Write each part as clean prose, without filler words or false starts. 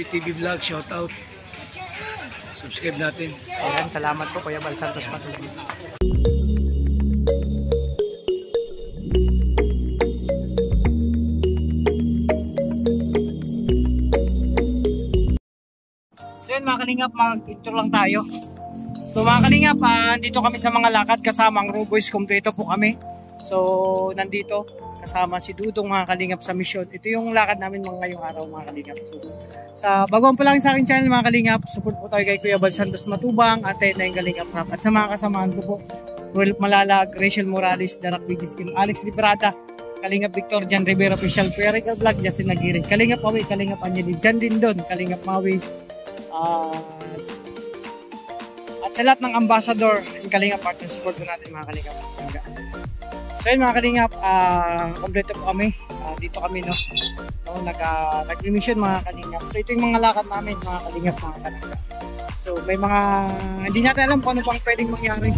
TV Vlog, shout out. Subscribe natin. Ayan, salamat po Kuya Bal Santos Matubang. So yun mga kalingap, mag-intro lang tayo. So mga kalingap, dito kami sa mga lakad kasama ang Raw Boys, kompleto po kami. So nandito kasama si Dudong mga kalingap sa mission. Ito yung lakad namin ngayong araw mga kalingap. So sa baguhan pa lang sa aking channel mga kalingap, support po tayo kay Kuya Bal Santos Matubang, Ate na yung Kalingap Rap. At sa mga kasamahan ko po, Rolf Malalag, Rachel Morales, Darak Bigiskin, Alex Librada, Kalingap Victor, Jan Rivera Official, Kuya Rica Vlog, Justin Nagiri, Kalingap Mawi, Kalingap Anyali, Jan Dindon, Kalingap Mawi, at sa lahat ng ambassador yung Kalingap partner, support po natin mga Kalingap. So yun mga Kalingap, kompleto po kami. Dito kami nag-mission mga Kalingap. So ito yung mga lakad namin mga Kalingap, mga Kalingap. So may mga hindi natin alam kung ano pang pwedeng mangyari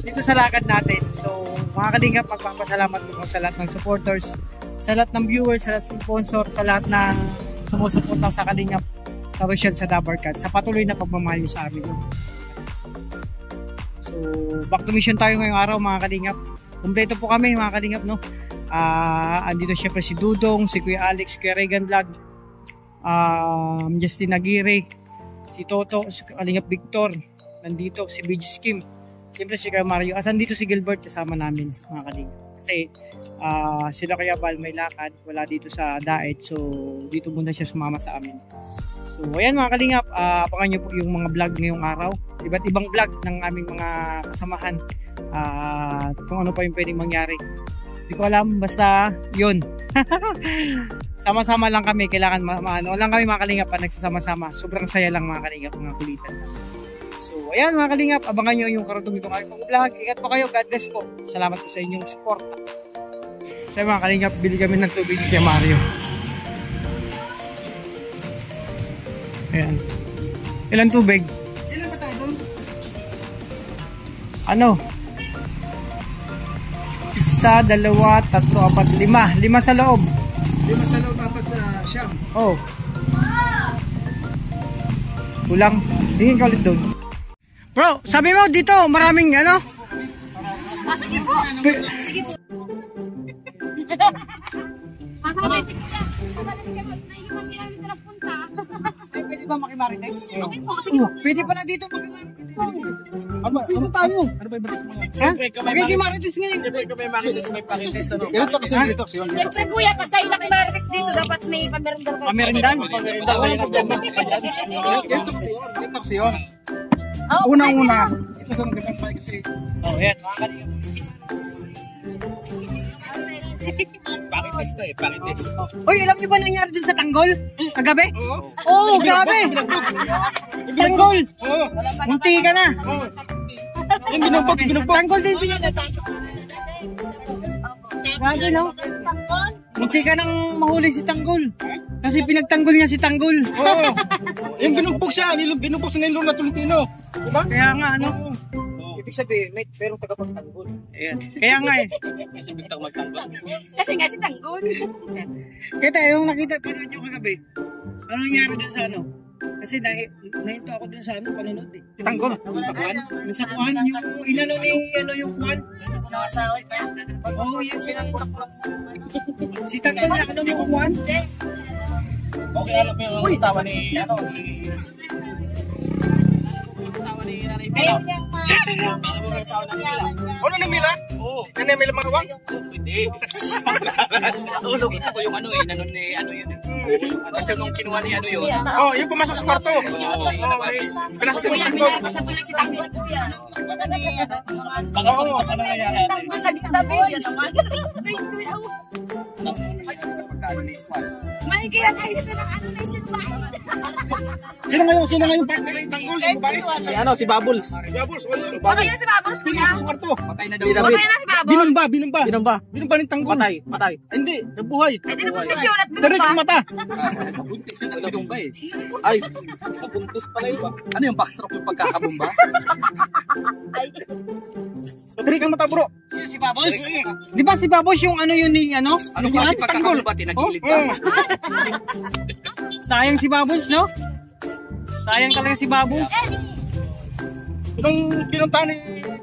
dito sa lakad natin. So mga Kalingap, magpapasalamat po sa lahat ng supporters, sa lahat ng viewers, sa lahat ng sponsor, sa lahat na sumusuporta sa Kalingap, sa Rochelle, sa Dabarkat, sa patuloy na pagmamahal sa amin. So back to mission tayo ngayong araw mga Kalingap. Kompleto po kami mga Kalingap, no? Andito syempre si Dudong, si Kuya Alex, Kuya Regan Vlog, Justin Nagiri, si Toto, si Kalingap Victor, nandito si Bigis Kim, syempre si Kuya Mario, nandito si Gilbert kasama namin mga Kalingap. Kasi sila Kuya Bal may lakad, wala dito sa Daet, so dito muna siya sumama sa amin. So ayan mga Kalingap, abangan nyo po yung mga vlog ngayong araw, iba't ibang vlog ng aming mga kasamahan. Kung ano pa yung pwedeng mangyari hindi ko alam, basta yun. Sama-sama lang kami, kailangan lang kami mga Kalingap pa nagsasama-sama, sobrang saya lang mga Kalingap, mga kulitan. So ayan mga Kalingap, abangan nyo yung karugtong itong aming vlog. Ingat po kayo, God bless po, salamat po sa inyong support. So mga Kalingap, bili kami ng tubig kay Mario. Ayan, ilang tubig? Ilan ba tayo doon? Ano? 1, 2, 3, 4, 5. 5 sa loob. 5 sa loob, 4 na siyam. Oh. Kulang. Tingin ka ulit doon. Bro, sabi mo dito maraming ano? Sige po. Sige po. Pwede ba makimarites? Okay po, sige po. Pwede pa na dito makimarites. Sino tayo? Ano ba yung batis mo? Ha? Makikimarites ngayon. May marites, may parites. Ganito kasi dito. Siyempre kuya, pag tayo nakimarites dito, dapat may pamerendal kayo. Pamerindan? Ganito kasi yun. Unang-una, ito sa magandang tayo kasi. Oh, yan. Mga Kalingap. Parites to parites. Uy, alam niyo ba nangyari dun sa Tanggol? Kagabi? Oo, grabe. Tanggol. Munti ka na. Yung binugbog. Tanggol din pinagtatang. Grabe, no? Munti ka nang mahuli si Tanggol. Kasi pinagtanggol niya si Tanggol. Oo. Yung binugbog siya, binugbog sa ngayon na Tolentino. Diba? Kaya nga, ano? Ibig sabihin, may perong tagapagtanggol. Ayan. Kaya nga eh. Kasi bigtang magtanggol. Kasi nga si Tanggol. Kita, yung nakita pa nyo kagabi. Ano nangyari dun sa ano? Kasi nahinto ako dun sa ano, panonood eh. Tanggol. Sa kuwan? Yung sa kuwan, yung inano ni, ano yung kuwan? Oo, yun si Tanggol na ano yung kuwan? Okay, alam mo yung asawa ni, Ayun yung Ano na Mila? Oo. Ano na Mila mga wang? Pwede. Nakita ko yung ano nanon ni ano yun. Kasi nung kinuha ni ano yun. Oh, yung pumasok sa kwarto. Pinasok din kuya, ng pinapasa ko lang si Tanggol kuya. Baka sa ano nangyayari. Tanggol lagi tabi. Yan naman. Sa pagkano ni Juan. May kaya tayo na ng ano nationwide. Sino ngayon partner ng Tanggol? Yung babae? Si Bubbles. Babos, o yun. Patay na si Babos kuya. Pinasok sa kwarto. Patay na daw. Patay na si Babos. Binumba ng Tanggol. Patay. Hindi, nabuhay. Eh di nabundisyon at Direct binumba. mata. Buntis siya nagbibumba eh. Ay, nabuntos pala yun. Ano yung backstroke yung pagkakabumba? Trik ang mata, bro. Si Babos? Di ba si Babos yung ano yun ni ano? Ano kasi pagkakaroon ba? Tinagilid ka? Sayang si Babos, no? Sayang talaga si Babos. Itong pinuntahan ni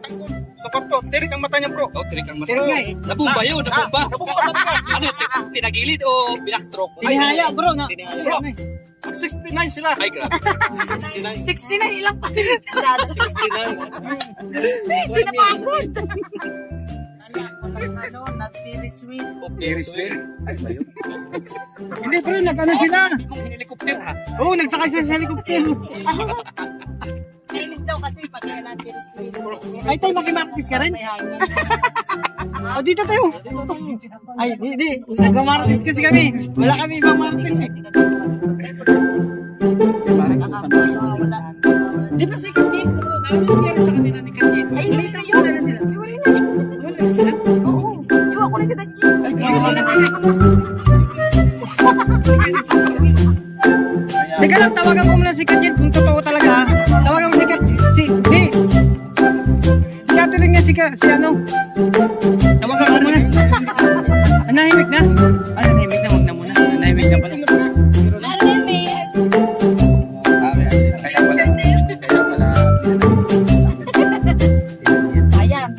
Tanggol sa kwarto, tirik ang mata niya, bro. Oh, tirik ang mata. Tirik nga eh. Nabumba yun, nabumba. Nabumba talaga. Ano, tinagilid o binakstrok? Tinihaya bro, na. Bro, 69 sila. Ay, grabe. 69 ilang pa. 69. Hindi na pagod. Ferris wheel? Ay, ba yun? Hindi bro, nag-ano sila. Kung helicopter ha? Oo, nagsakay sila sa helicopter. Nainig daw kasi pag kaya natin Ay tayo, makimartis ka rin. O, dito tayo. Ay, di. Nag-martis kasi kami. Wala kami ibang martis eh. Di ba si Katin? Ano nangyari sa kanila ni Katin? Ay, Balita ko na sila. Wala na. Wala na sila? Oo. Iwan ko na si Daddy. Ay, teka lang, tawagan ko muna si Katin kung totoo talaga ha. Tawagan mo si Katin. Si Catherine nga si ano. Tawagan ko muna. Nahimik na? Ay, nahimik na. Huwag na muna. Nahimik na pala. Lalo yan, may... Kaya pala. Sayang.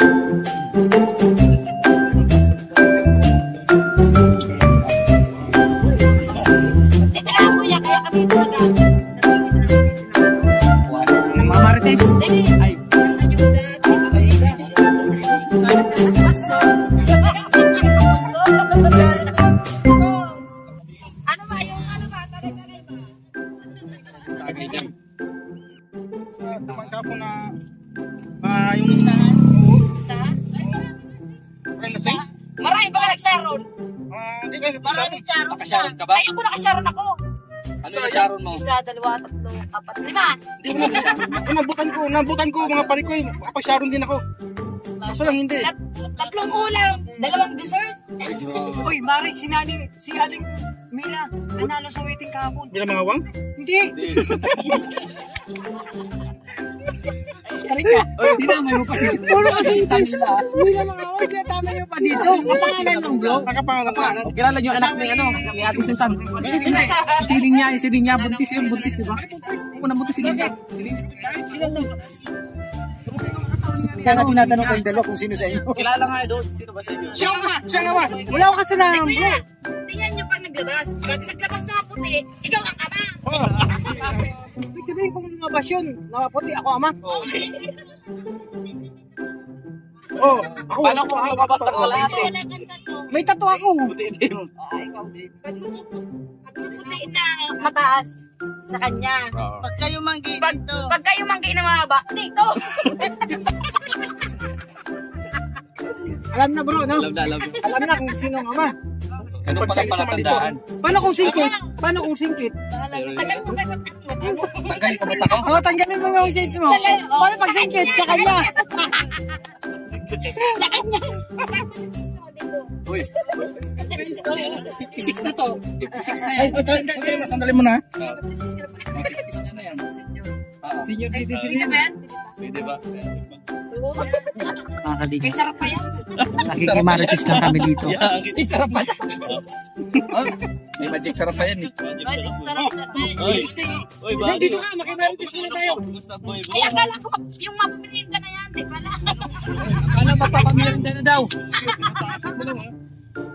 Teka lang, kuya. Kaya kami ito Mamarites. Ay. Ano ba yung ano ba? Tagay-tagay ba? Tagay dyan. Tumangka po na yung lasing. Marami ba ka nag-sharon? Hindi kayo Marami nag-sharon. Nakasharon ka ba? Ay, ako naka-sharon ako. Ano na sharon mo? Isa, dalawa, tatlo, apat, lima. Nabutan ko mga pare ko eh. Makapag-sharon din ako. Kaso lang hindi. Tatlong ulam, dalawang dessert. Uy, Mari, si Aling Mila, nanalo sa waiting kahapon. Bilang mga wang? Hindi. Dinamay mo kasi. Puro kasi yung nila. Mila mga away, kaya tama yung pa dito. Kapangalan ng vlog. Nakapangalan pa. Kilala niyo anak ni ano, ni Ate Susan. Siling niya, buntis, di ba? Unang buntis si Lisa. Kaya nga tinatanong ko yung dalawa kung sino sa inyo. Kilala nga doon, sino ba sa inyo? Siya nga ba? Wala ko kasalanan ng vlog. Tingnan nyo pag naglabas. Pag naglabas na puti, ikaw ang ama. Ibig sabihin kung lumabas yun, nakaputi ako ama. Oh, ako. Paano kung lumabas na wala Ikaw wala kang tato. May tato ako. Pag maputi na mataas sa kanya. Pag kayo manggi dito. Pag kayo manggi na mahaba, dito. Alam na bro, no? Alam na kung sino ang ama. Ano pala palatandaan? Paano kung singkit? Paano kung singkit? Tagal mo kayo pag Tanggalin ko ba tako? Oo, tanggalin mo yung shades mo. Paano pag singkit sa kanya? sa kanya. Dito. Uy, 56 na to. 56 na Ay, yan. sandali mo na. 56 na yan. Senior citizen Pwede ba yan? Pwede ba? May sarap pa yan. Nakikimaritis lang kami dito. Ay, sarap pa yan. Oh, may magic sarap pa yan eh. Magic sarap na sa. Bro, dito ka, makimaritis muna tayo. Ay, akala ko yung mapapiliin ka na yan. Di pala. Akala magpapamilinda na daw.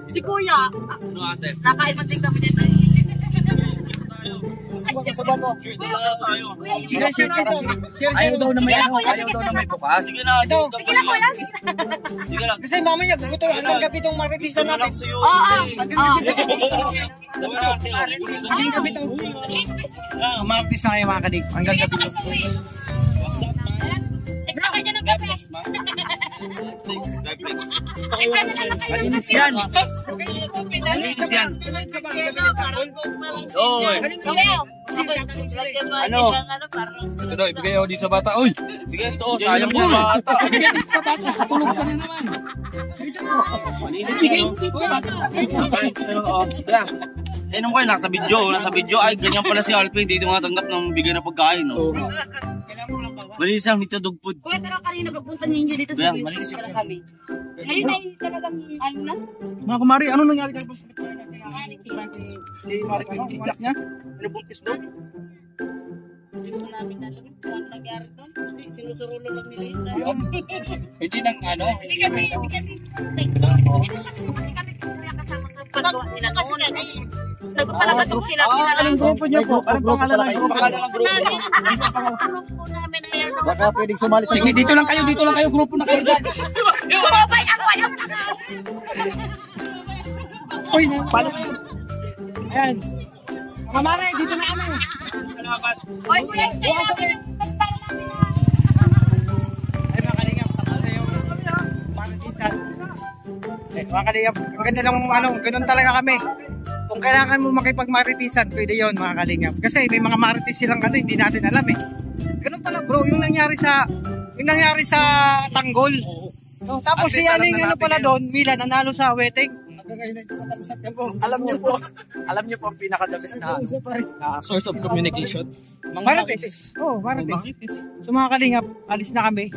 Si Kuya. Nakain mo din kami dito. Ayaw daw na may ano, ayaw daw na may bukas. Sige na, Kuya. Kasi mamaya guguto hanggang gabi itong maritisan natin. Oo. Hanggang gabi itong martis na kayo mga kadig. Hanggang gabi ito. Tikla ka dyan ng gabi. Tikla nyo na lang kayo. Malinis yan. Malinis yan. Kuya. Ano? Ito daw, ibigay ako dito sa bata. Uy! Bigay ito, sayang mo bata. Ibigay dito sa bata, tulog ka na naman. Ibigay mo dito sa bata. Eh nung kayo, nasa video, ay ganyan pala si Alpin, dito matanggap ng bigay na pagkain, no? Malinis lang dito, dog food. Kuya, talaga kanina pagpunta ninyo dito sa Kuya, malinis pala kami. Ngayon ay talagang ano na? Mga kumari, ano nangyari kay boss? Si Isak niya? Pinubuntis doon? Hindi mo namin alam kung ano nangyari doon. Kasi sinusurulo lang nila yun. Hindi nang ano? Sige, kasi ito lang kami kuya kasama sa paggawa nila noon. Nagpalagatog sila. Anong grupo niyo po? Anong pangalan ng grupo? Grupo namin ay ano. Baka pwedeng sumali sa Sige, dito lang kayo, grupo na kayo. Sumabay ako yung Uy, pala. Ayan. Mga mare, dito na kami. Oy, kuya, tayo namin yung pagtala namin na. Ay, mga kalingap, tapos na yung maritisan. Eh, mga kalingap, maganda lang ano, ganun talaga kami. Kung kailangan mo makipagmaritisan, pwede yon mga kalingap. Kasi may mga maritis silang ano, hindi natin alam eh. Ganun pala bro, yung nangyari sa Tanggol. So, tapos si Aling ano pala doon, Mila, nanalo sa wedding. Alam niyo po ang pinaka-the-best na source of communication. Marites. Oh, marites. So mga kalingap, alis na kami.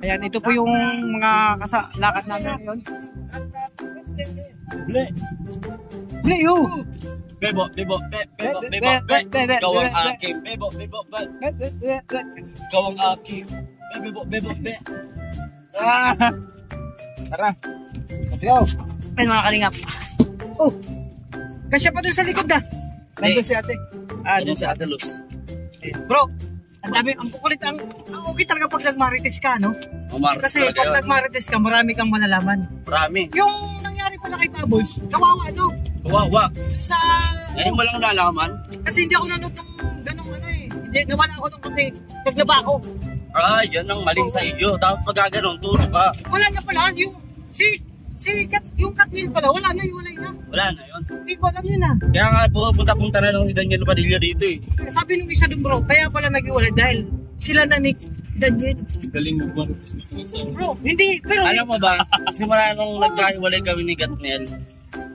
Ayan, ito po yung mga lakas namin ngayon. Ble, yo! Bebo, ikaw ang aking. Bebo, ikaw ang aking. Bebo. Tara. Let's go. Ayan mga kalingap. Oh! Kasya pa dun sa likod ah. Nandun si ate. Doon sa Ate Luz. Bro, ang dami, ang kukulit, ang okay talaga pag nagmarites ka, no? Kasi pag nagmarites ka, marami kang malalaman. Marami. Yung nangyari pala kay Pabos, kawawa no? Kawawa. Sa... Ngayon mo lang nalaman. Kasi hindi ako nanood ng ganong ano eh. Hindi, nawala ako nung kasi naglaba ako. Yan ang maling sa iyo. Dapat pagkaganon, turo ka. Wala na pala, yung... yung Katil pala, wala na yun. Wala na yun. Hindi ko alam yun ah. Kaya nga, punta-punta na lang si Daniel Padilla dito eh. Sabi nung isa dun bro, kaya pala nag-iwalay dahil sila na ni Daniel. Galing mo ba? Bro, hindi, pero... Alam mo ba, simula nung nagkahiwalay kami ni Gatniel,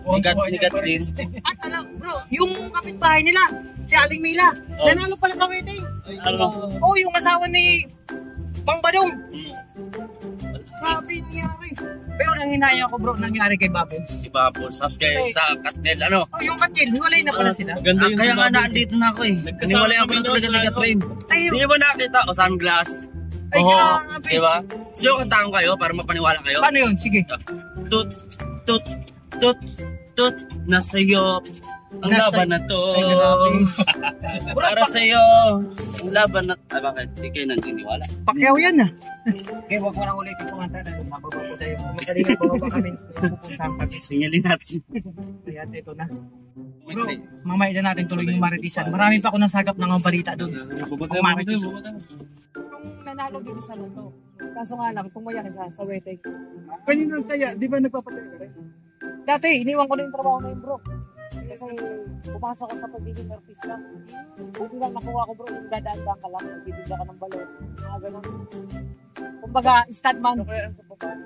ni Gatlin, At alam, bro, yung kapitbahay nila, si Aling Mila, nanalo pala sa wedding. ano, Yung asawa ni Bang Badong. Grabe yung nangyari. Pero nanghinaya ko bro, nangyari kay Bubbles. si Babos, sa Gatniel, ano? Yung Katil, hiwalay na pala sila. Kaya nga naandito na ako eh. Naniwalay ako na talaga sa Gatrin. Ay, Hindi niyo ba nakita? O sunglass? Ay, Oo, grabe. diba? So, kantahan kayo para mapaniwala kayo. Paano yun? Sige. Tut, nasa'yo ang laban na to. Ay, grabe. Para sa'yo, ang laban na... bakit? Hindi kayo naniniwala. Pakyaw yan ah. Okay, wag mo nang ulitin kumanta na. Mababa ko sa'yo. Magaling ang bababa kami. Pupuntahan kami. Singalin natin. Ayan, ito na. Bro, mamaya na natin tuloy yung maritisan. Marami pa ako nasagap ng mga balita doon. Ang maritis. Yung nanalo dito sa loto. Kaso nga lang, tumaya ka sa wedding. Kaninang taya, di ba nagpapataya ka rin? Dati, iniwan ko na yung trabaho na yun bro. Kasi pumasok ko sa pagiging artista. Buti lang nakuha ko bro, yung dadaan-daan ka lang, nagbibigla ka ng balon. Mga ganun. Kumbaga, stuntman. Kaya ang kapatid,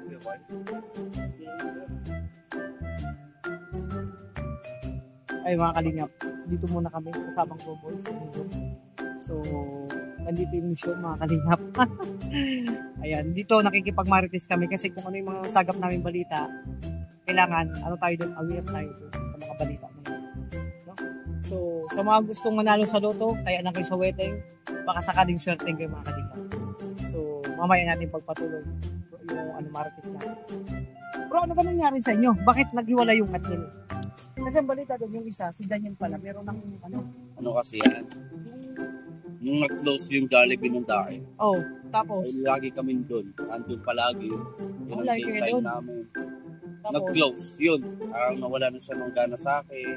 Ay mga kalingap, dito muna kami kasabang Pro Boys. So, nandito yung mission mga kalingap. Ayan, dito nakikipagmarites kami kasi kung ano yung mga sagap namin balita, kailangan, ano tayo doon, aware tayo doon sa mga balita na yun. No? So, sa mga gustong manalo sa loto, kaya lang kayo sa wedding, baka sakaling swerteng kayo mga kalingap. So, mamaya natin pagpatuloy yung marites natin. Pero ano ba nangyari sa inyo? Bakit naghiwalay yung Katil? Kasi ang balita doon yung isa, si Daniel pala, meron ng Ano kasi yan? Nung nag-close yung Jollibee ng dahil, tapos, ay lagi kami doon. Andun palagi. Yun ang Lagi date kayo time doon? namin. tapos, Nag-close, yun. Nawala na siya ng gana sa akin.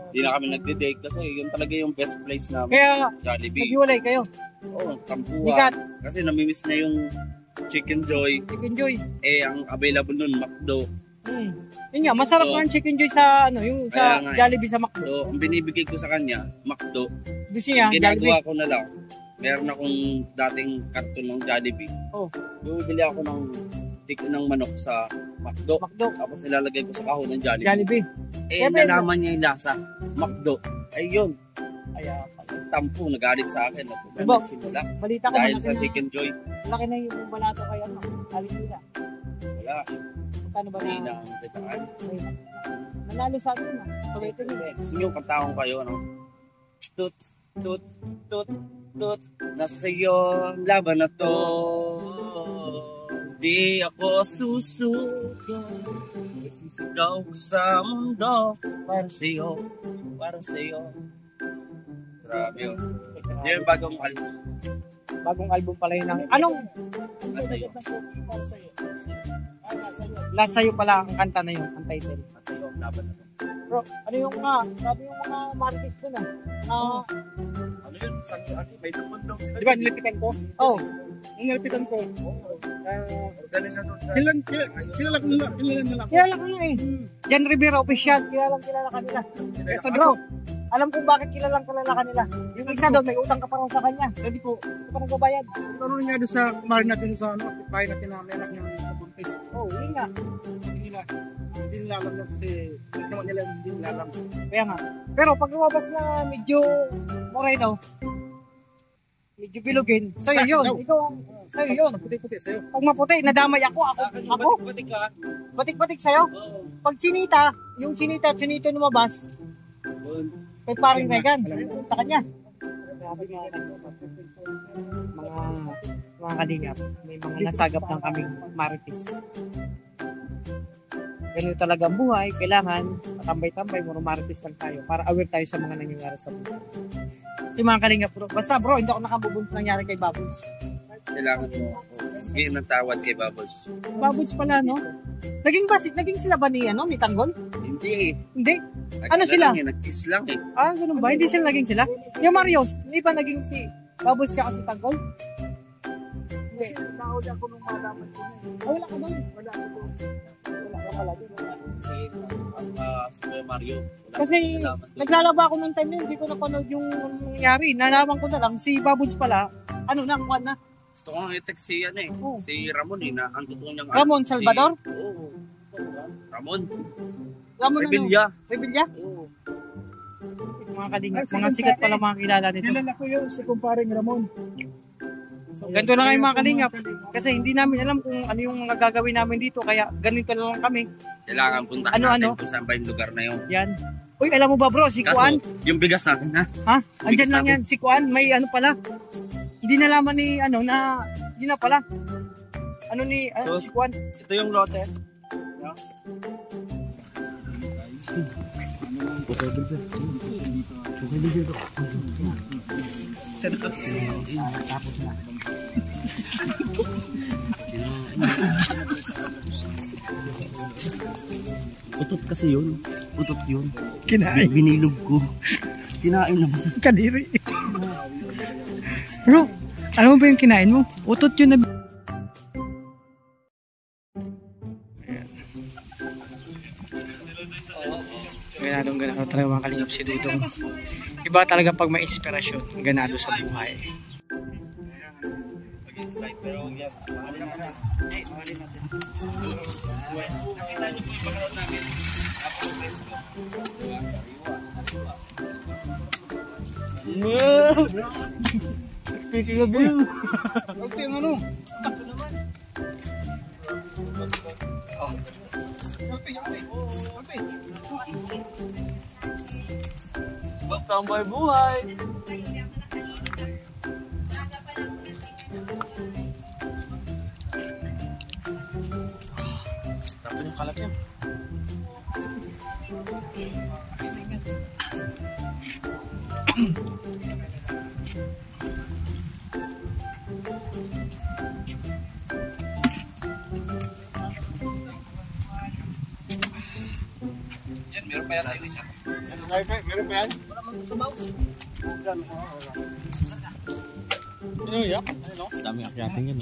Hindi na kami nagde-date kasi yun talaga yung best place namin. kaya, Jollibee. naghiwalay kayo. Oo, tampuan. Bigat, Kasi namimiss na yung Chicken Joy. Chicken Joy. Ang available nun, McDo. Yun nga, masarap So, nga ang Chicken Joy sa, yung sa kaya nga eh. Jollibee sa McDo. So, ang binibigay ko sa kanya, McDo. Gusto niya, Ginagawa Jollibee. ko na lang. Meron akong dating karton ng Jollibee. Oh. Bumibili ako ng tik ng manok sa McDo. McDo. Tapos nilalagay ko sa kahon ng Jollibee. Jollibee. Eh, nalaman niya yung lasa. McDo. Ayun. Kaya pala. Tampo, nagalit sa akin. Diba? Nagsimula. Balita ko Dahil malaki sa na- Chicken Joy. Malaki na yung balato kay ano. Alipila. Wala. Magkano ba Hindi na? na kitaan. Nanalo sa atin na. Tuloy-tuloy. Gusto nyo kantahan kayo, ano? Tut, tut, tut, tut. Nasa iyo ang laban na to. Di ako susuko. Sisigaw ko sa mundo. Para sa iyo. Para sa iyo. Grabe yun. Yun yung bagong album. Bagong album pala yun. Anong? Nasa iyo. Last sa'yo pala ang kanta na yun. Ang title. Nasa iyo ang laban na to. Bro, ano yung sabi yung mga markets dun Ano yun? May lumundong sila. Di ba, nilipitan ko? Oh, Nilipitan ko. Organisasyon sa... Kilala nila ako. kilala ko yun eh. Jan Rivera official, kilala kanila. Kaya sabi Bro, ko, alam kung bakit kilala kanila. Yung isa doon, may utang ka pa raw sa kanya. sabi ko, Hindi pa nagbabayad. tanong niya doon sa kumari natin sa ano, bahay natin na may anak niya nabuntis. Oh, yun nga. Hindi nila alam na kasi naman nila hindi nila alam. Kaya nga. Pero pag lumabas na medyo moreno, medyo bilugin, sa'yo yun. Ikaw ang, sa'yo yun. Puti-puti sa'yo. Pag maputi, nadamay ako. Batik ka. Batik-batik sa'yo. Pag chinita, yung chinito lumabas, kay paring Regan, sa kanya. Mga kalingap, may mga nasagap ng kaming marites. Ganito talaga ang buhay, kailangan matambay-tambay, muro marites lang tayo para aware tayo sa mga nangyayari sa buhay. Si mga kalingap bro, basta bro, hindi ako nakabubunot nangyari kay Bubbles. Kailangan mo. Ngayon ng tawad kay Bubbles. Bubbles pala, no? Naging sila ba ni Tanggol? Hindi. Hindi. Ano sila? Nag-kiss lang eh. Ah, ganun ba? Hindi sila naging sila? Yung Marios, hindi ba naging si Bubbles siya kasi Tanggol? Hindi. Nauli ako nung malaman ko na. Wala ka doon. Wala ako doon. Wala ka pala doon. Si Kuya Mario. Kasi naglalaba ako nung time na yun, hindi ko napanood yung nangyari. Nalaman ko na lang, si Bubbles pala, kuwan na. Gusto ko nga i-text si, Oh. si Ramon eh, na ang totoo niyang... Ramon Salvador? Oo. Ramon. Ramon Rebilla. Rebilla? Oo. Mga kalingap, mga sikat pala mga kilala nito. Kilala ko yung si kumparing Ramon. So, ganito na kayo mga kalingap. Kasi hindi namin alam kung ano yung mga gagawin namin dito. Kaya ganito na lang kami. Kailangan puntahan natin kung saan ba yung lugar na yun. Yan. Uy, alam mo ba bro, si Kuan? Yung bigas natin ha? Ha? Andyan bigas lang natin. yan. Si Kuan, may ano pala. Hindi nalaman ni na hindi na pala. So, Si Kuan. Ito yung lote. Utot kasi yun. Utot yun. Kinain. Binilog ko. Kinain naman. Kadiri. Bro, alam mo ba yung kinain mo? Utot yun na... Ganado talaga mga kalingap si Dudong. Iba talaga pag may inspirasyon, ganado sa buhay. Pero yan, mahalin natin. Mahalin natin. Nakita niyo po yung background namin. Napaka-presko. Speaking of you. Okay, ano? Tambay buhay. Tapos yung kalat yan. Yan, meron pa yan tayo isa. Meron pa yan? Ano yan? Ano? Dami akyating yan.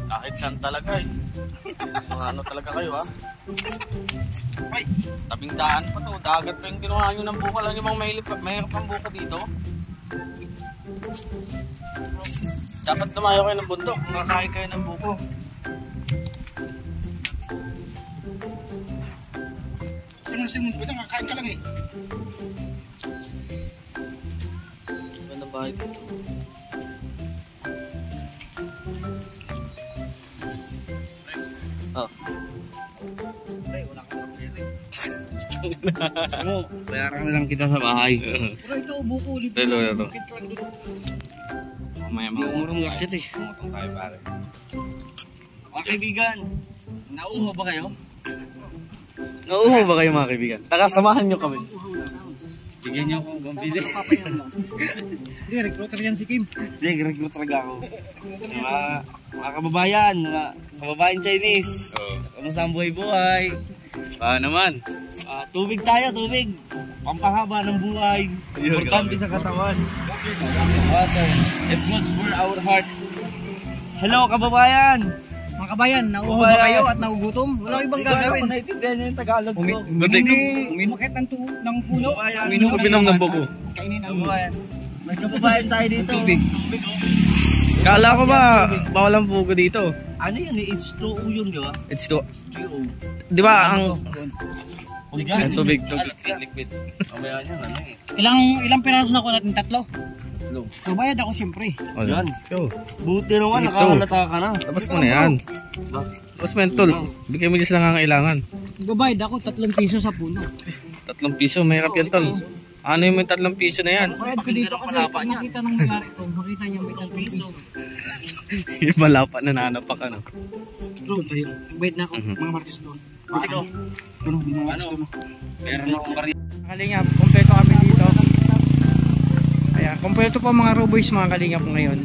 Kahit saan talaga eh. Mga ano talaga kayo ha? Ay, tabing daan pa to. Dagat pa yung ginawa nyo ng buka lang yung mga mahirap ang buka dito. Dapat tumayo kayo ng bundok. Makakain kayo ng buko. Simunod ko na, makakain ka lang eh. Ganda bahay dito. Oh. Gusto mo, bayaran na lang kita sa bahay. Pero ito, buko ulit. Lalo. Mamaya mangumurong gasket eh. Mangutong tayo pare. Mga kaibigan, nauho ba kayo? Nauho ba kayo mga kaibigan? Taka, samahan nyo kami. Bigyan nyo akong bambili. Hindi, recruiter yan si Kim. Hindi, recruit talaga ako. Mga kababayan, mga kababayan Chinese. Kamusta ang buhay-buhay? Naman. Tubig tayo, tubig. Pampahaba ng buhay. Importante sa katawan. Water. It good for our heart. Hello, kababayan! Mga kabayan, nauho ba kayo at nagugutom? Walang ibang gagawin. Naintindihan nyo yung Tagalog ko. Umakit ng puno. Uminom ng buko. Kainin ang Kababayan. May kababayan tayo dito. tubig. Kala ko ba bawal ang buko dito? Ano yun? H2O yun, di ba? It's to, H2O. di ba ang Tubig. Liquid. Kabayan yan, ano eh. Ilang piraso na ko natin? 3? Bayad ako siyempre. Yan. So, Buti naman, Ito. nakahalata ka na. tapos mo na yan. Tapos mentol, bigyan mo dyan lang ang kailangan. Bayad ako 3 piso sa puno. 3 piso, mahirap yan tol. Ano yung may 3 piso na yan? Bayad ko dito kasi makita ng may-ari ko. Makita niya may 3 piso. Yung malapa na nanapak ano. Bayad na ako. Mga Marcos doon. Ano? Meron akong baril. Kalingap, kompleto kami dito. Ayan, kompleto po mga Roboys mga kalingap ngayon.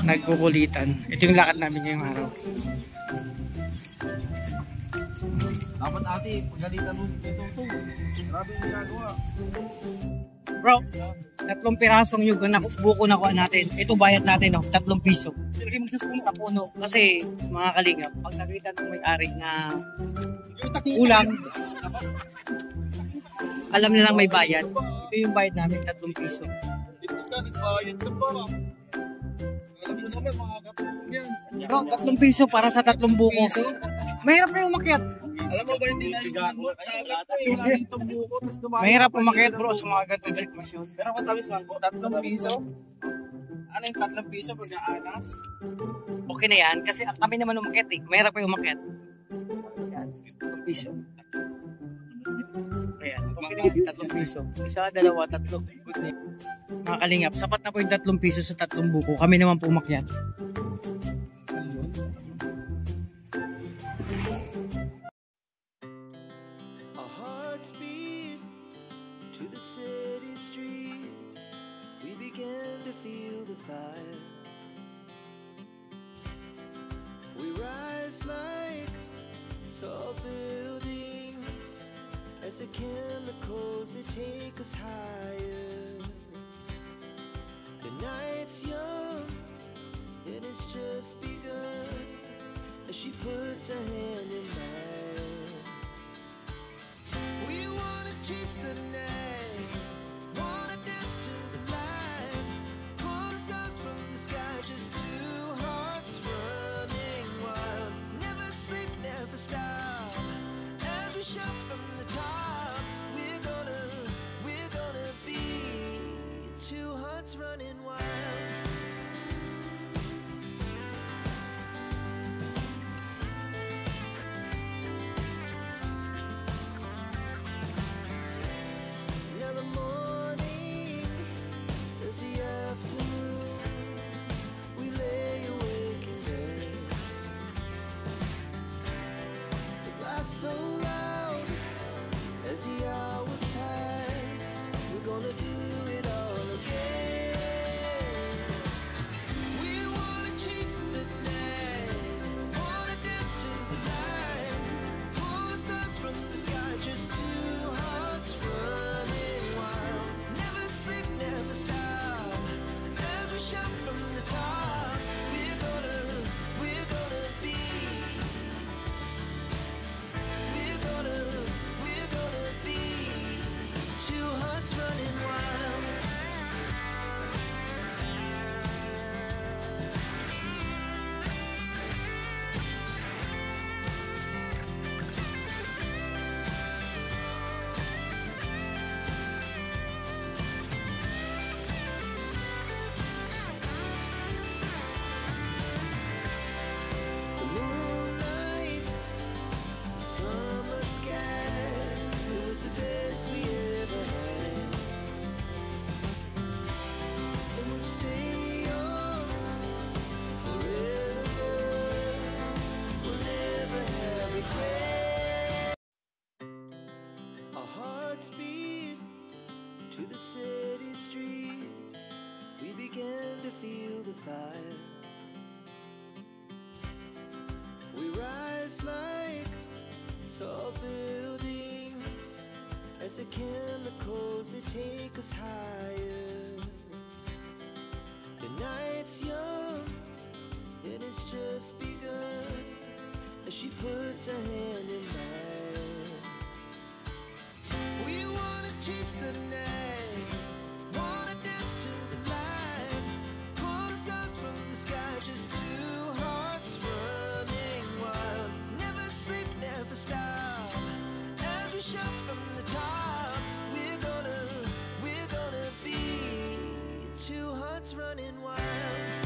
Nagkukulitan. Ito yung lakad namin ngayong araw. Dapat ate, pagalitan mo dito ito. Grabe yung ginagawa. Bro, 3 pirasong yung buko nakuha natin. Ito bayad natin, 3 piso. Silagay mo dyan sa puno. Sa puno. Kasi mga kalingap, pag nakita ng may-ari na ulam, alam nilang may bayad. Ito yung bayad namin, 3 piso. Bro, 3 piso para sa 3 buko. Mahirap na yung umakyat. Alam mo ba hindi na Mahirap umakyat bro sa mga ganitong sitwasyon. Pero matamis lang po, 3 piso. Ano yung 3 piso pag naanas? Okay na yan kasi kami naman umakyat eh. Mahirap yung umakyat. Yan, 3 piso. Ayan, okay na yan, 3 piso. Isa, 2, 3. Good na yun. Mga kalingap, sapat na po yung 3 piso sa 3 buko. Kami naman po umakyat. To the city streets, we began to feel the fire. We rise like tall buildings as the chemicals they take us higher. The night's young and it's just begun as she puts her hand in mine. We wanna chase the night, wanna dance to the light, pull the stars from the sky, just 2 hearts running wild. Never sleep, never stop, as we shout from the top. We're gonna be 2 hearts running wild. Now the morning is the afternoon. We lay awake in bed. The laughs so loud as the hours pass. We're gonna do it all again. We wanna chase the night, wanna dance to the light, pull the stars from the sky, just 2 hearts running wild. Never sleep, never stop, as we shout from the top. We're gonna be, we're gonna be the best we ever had. And we'll stay young forever. We'll never have regret. Our hearts beat to the city streets. We began to feel the fire. We rise like tall buildings as the chemicals, they take us higher. The night's young and it's just begun as she puts her hand in mine. We wanna chase the night, wanna dance to the light, pull the stars from the sky, just two hearts running wild. Never sleep, never stop, as we shout from the top. We're gonna be two hearts running wild.